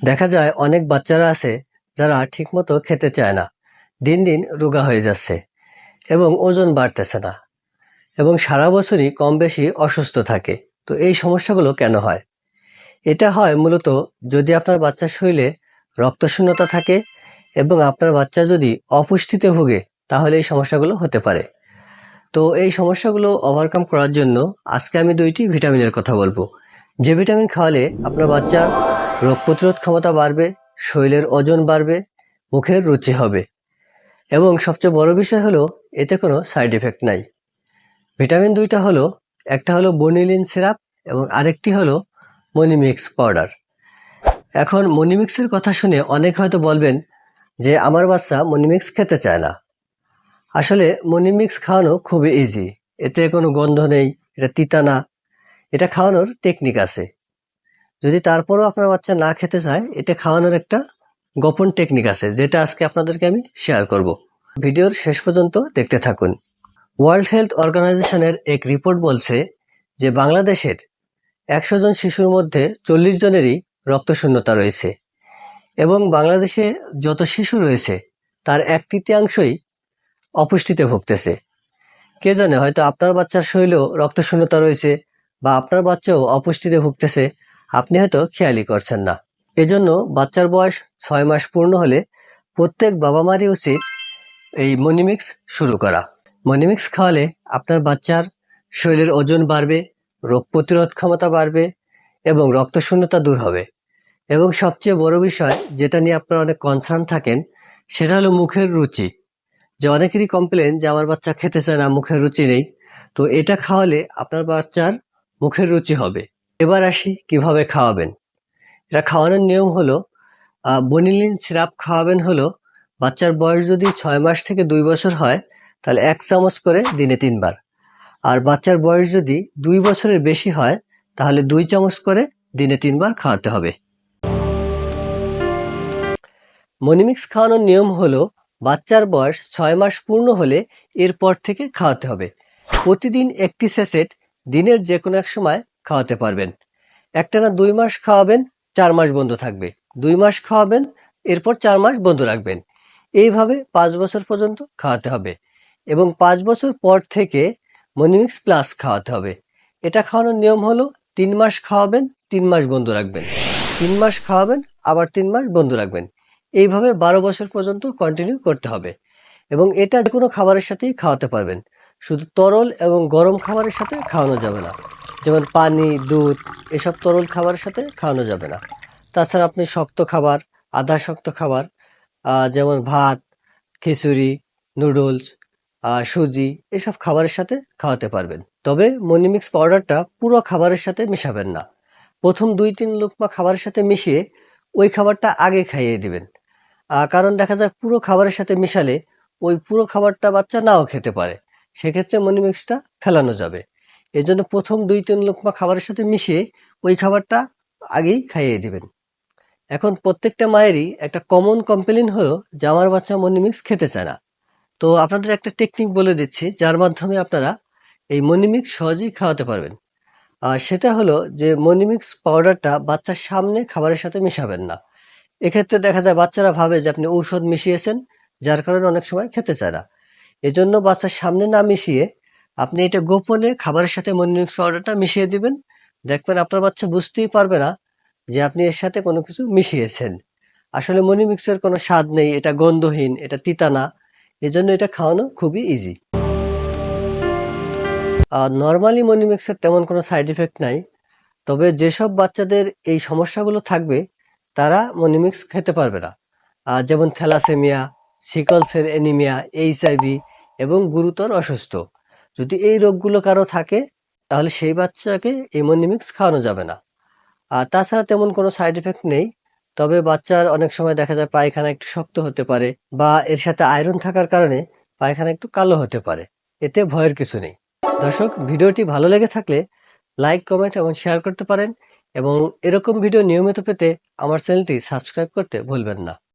দেখা যায় অনেক বাচ্চারা আছে যারা ঠিকমতো খেতে চায় না, দিন দিন রোগা হয়ে যাচ্ছে এবং ওজন বাড়তেছে না এবং সারা বছরই কম বেশি অসুস্থ থাকে। তো এই সমস্যাগুলো কেন হয়? এটা হয় মূলত যদি আপনার বাচ্চার শরীরে রক্তশূন্যতা থাকে এবং আপনার বাচ্চা যদি অপুষ্টিতে ভোগে, তাহলে এই সমস্যাগুলো হতে পারে। তো এই সমস্যাগুলো ওভারকাম করার জন্য আজকে আমি দুইটি ভিটামিনের কথা বলবো, যে ভিটামিন খাওয়ালে আপনার বাচ্চার রোগ প্রতিরোধ ক্ষমতা বাড়বে, শরীরের ওজন বাড়বে, মুখের রুচি হবে এবং সবচেয়ে বড় বিষয় হলো এতে কোনো সাইড এফেক্ট নাই। ভিটামিন দুইটা হলো, একটা হলো বনিলিন সিরাপ এবং আরেকটি হলো মনিমিক্স পাউডার। এখন মনিমিক্সের কথা শুনে অনেক হয়তো বলবেন যে আমার বাচ্চা মনিমিক্স খেতে চায় না। আসলে মনিমিক্স খাওয়ানো খুবই ইজি, এতে কোনো গন্ধ নেই, এটা তিতা না, এটা খাওয়ানোর টেকনিক আছে। যদি তারপরও আপনার বাচ্চা না খেতে চায়, এটা খাওয়ানোর একটা গোপন টেকনিক আছে, যেটা আজকে আপনাদেরকে আমি শেয়ার করব। ভিডিওর শেষ পর্যন্ত দেখতে থাকুন। ওয়ার্ল্ড হেলথ অর্গানাইজেশনের এক রিপোর্ট বলছে যে বাংলাদেশের ১০০ জন শিশুর মধ্যে ৪০ জনেরই রক্তশূন্যতা রয়েছে এবং বাংলাদেশে যত শিশু রয়েছে তার ১/৩ অপুষ্টিতে ভুগতেছে। কে জানে, হয়তো আপনার বাচ্চার শরীরেও রক্তশূন্যতা রয়েছে বা আপনার বাচ্চাও অপুষ্টিতে ভুগতেছে, আপনি হয়তো খেয়ালই করছেন না। এজন্য বাচ্চার বয়স ৬ মাস পূর্ণ হলে প্রত্যেক বাবা মারই উচিত এই মনিমিক্স শুরু করা। মনিমিক্স খাওয়ালে আপনার বাচ্চার শরীরের ওজন বাড়বে, রোগ প্রতিরোধ ক্ষমতা বাড়বে এবং রক্তশূন্যতা দূর হবে। এবং সবচেয়ে বড় বিষয় যেটা নিয়ে আপনারা অনেক কনসার্ন থাকেন, সেটা হলো মুখের রুচি। যে অনেকেরই কমপ্লেন যে আমার বাচ্চা খেতে চায় না, মুখের রুচি নেই। তো এটা খাওয়ালে আপনার বাচ্চার মুখের রুচি হবে। এবার আসি কিভাবে খাওয়াবেন। এটা খাওয়ানোর নিয়ম হলো, বনিলিন সিরাপ খাওয়াবেন হলো, বাচ্চার বয়স যদি ৬ মাস থেকে ২ বছর হয় তাহলে ১ চামচ করে দিনে ৩ বার। আর বাচ্চার বয়স যদি ২ বছরের বেশি হয় তাহলে ২ চামচ করে দিনে ৩ বার খাওয়াতে হবে। মনিমিক্স খাওয়ানোর নিয়ম হলো, বাচ্চার বয়স ৬ মাস পূর্ণ হলে এরপর থেকে খাওয়াতে হবে। প্রতিদিন একটি স্যাশেট দিনের যে কোনো এক সময় খাওয়াতে পারবেন। একটানা ২ মাস খাওয়াবেন, ৪ মাস বন্ধ থাকবে। ২ মাস খাওয়াবেন, এরপর ৪ মাস বন্ধ রাখবেন। এইভাবে ৫ বছর পর্যন্ত খাওয়াতে হবে এবং ৫ বছর পর থেকে মনিমিক্স প্লাস খাওয়াতে হবে। এটা খাওয়ানোর নিয়ম হলো, ৩ মাস খাওয়াবেন, ৩ মাস বন্ধ রাখবেন, ৩ মাস খাওয়াবেন, আবার ৩ মাস বন্ধ রাখবেন। এইভাবে ১২ বছর পর্যন্ত কন্টিনিউ করতে হবে এবং এটা যে কোনো খাবারের সাথেই খাওয়াতে পারবেন। শুধু তরল এবং গরম খাবারের সাথে খাওয়ানো যাবে না, যেমন পানি, দুধ, এসব তরল খাবারের সাথে খাওয়ানো যাবে না। তাছাড়া আপনি শক্ত খাবার, আধা শক্ত খাবার, যেমন ভাত, খিচুড়ি, নুডলস, সুজি, এসব খাবারের সাথে খাওয়াতে পারবেন। তবে মনিমিক্স পাউডারটা পুরো খাবারের সাথে মেশাবেন না। প্রথম ২-৩ লোকমা খাবারের সাথে মিশিয়ে ওই খাবারটা আগে খাইয়ে দিবেন। কারণ দেখা যায় পুরো খাবারের সাথে মিশালে ওই পুরো খাবারটা বাচ্চা নাও খেতে পারে, সেক্ষেত্রে মনিমিক্সটা ফেলানো যাবে। এজন্য প্রথম ২-৩ লোকমা খাবারের সাথে মিশিয়ে ওই খাবারটা আগেই খাইয়ে দিবেন। এখন প্রত্যেকটা মায়েরই একটা কমন কমপ্লেইন হলো যে আমার বাচ্চা মনিমিক্স খেতে চায় না। তো আপনাদের একটা টেকনিক বলে দিচ্ছি, যার মাধ্যমে আপনারা এই মনিমিক্স সহজেই খাওয়াতে পারবেন। সেটা হলো যে মনিমিক্স পাউডারটা বাচ্চার সামনে খাবারের সাথে মিশাবেন না। এক্ষেত্রে দেখা যায় বাচ্চারা ভাবে যে আপনি ঔষধ মিশিয়েছেন, যার কারণে অনেক সময় খেতে চায় না। এজন্য বাচ্চার সামনে না মিশিয়ে আপনি এটা গোপনে খাবারের সাথে মনিমিক্স পাউডারটা মিশিয়ে দিবেন। দেখবেন আপনার বাচ্চা বুঝতেই পারবে না যে আপনি এর সাথে কোনো কিছু মিশিয়েছেন। আসলে মনিমিক্সের কোনো স্বাদ নেই, এটা গন্ধহীন, এটা তিতা না। এজন্য এটা খাওয়ানো খুবই ইজি। নরমালি মনিমিক্সের তেমন কোনো সাইড ইফেক্ট নাই। তবে যেসব বাচ্চাদের এই সমস্যাগুলো থাকবে তারা মনিমিক্স খেতে পারবে না। যেমন thalassaemia, sickle cell anaemia, HIV এবং গুরুতর অসুস্থ। যদি এই রোগগুলো কারো থাকে তাহলে সেই বাচ্চাকে এই মনিমিক্স খাওয়ানো যাবে না। আর তাছাড়া তেমন কোনো সাইড ইফেক্ট নেই। তবে বাচ্চার অনেক সময় দেখা যায় পায়খানা একটু শক্ত হতে পারে বা এর সাথে আয়রন থাকার কারণে পায়খানা একটু কালো হতে পারে। এতে ভয়ের কিছু নেই। দর্শক, ভিডিওটি ভালো লেগে থাকলে লাইক, কমেন্ট এবং শেয়ার করতে পারেন এবং এরকম ভিডিও নিয়মিত পেতে আমার চ্যানেলটি সাবস্ক্রাইব করতে ভুলবেন না।